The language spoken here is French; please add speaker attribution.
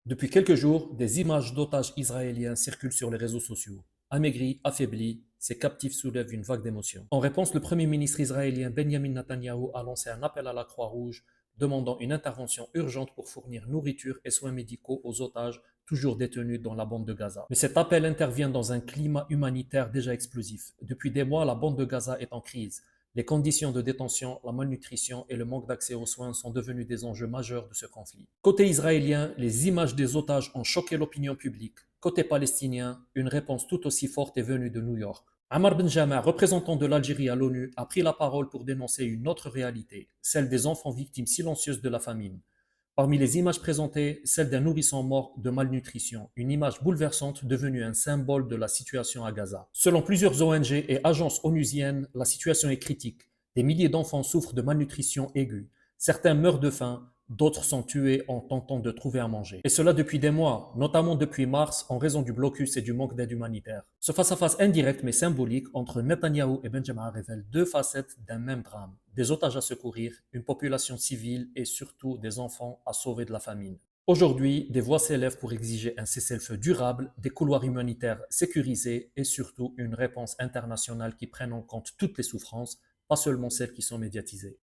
Speaker 1: Depuis quelques jours, des images d'otages israéliens circulent sur les réseaux sociaux. Amaigris, affaiblis, ces captifs soulèvent une vague d'émotions. En réponse, le Premier ministre israélien Benjamin Netanyahou a lancé un appel à la Croix-Rouge, demandant une intervention urgente pour fournir nourriture et soins médicaux aux otages toujours détenus dans la bande de Gaza. Mais cet appel intervient dans un climat humanitaire déjà explosif. Depuis des mois, la bande de Gaza est en crise. Les conditions de détention, la malnutrition et le manque d'accès aux soins sont devenus des enjeux majeurs de ce conflit. Côté israélien, les images des otages ont choqué l'opinion publique. Côté palestinien, une réponse tout aussi forte est venue de New York. Ammar Benjamin, représentant de l'Algérie à l'ONU, a pris la parole pour dénoncer une autre réalité, celle des enfants victimes silencieuses de la famine. Parmi les images présentées, celle d'un nourrisson mort de malnutrition, une image bouleversante devenue un symbole de la situation à Gaza. Selon plusieurs ONG et agences onusiennes, la situation est critique. Des milliers d'enfants souffrent de malnutrition aiguë. Certains meurent de faim, d'autres sont tués en tentant de trouver à manger. Et cela depuis des mois, notamment depuis mars, en raison du blocus et du manque d'aide humanitaire. Ce face-à-face indirect mais symbolique entre Netanyahou et Benjamin révèle deux facettes d'un même drame. Des otages à secourir, une population civile et surtout des enfants à sauver de la famine. Aujourd'hui, des voix s'élèvent pour exiger un cessez-le-feu durable, des couloirs humanitaires sécurisés et surtout une réponse internationale qui prenne en compte toutes les souffrances, pas seulement celles qui sont médiatisées.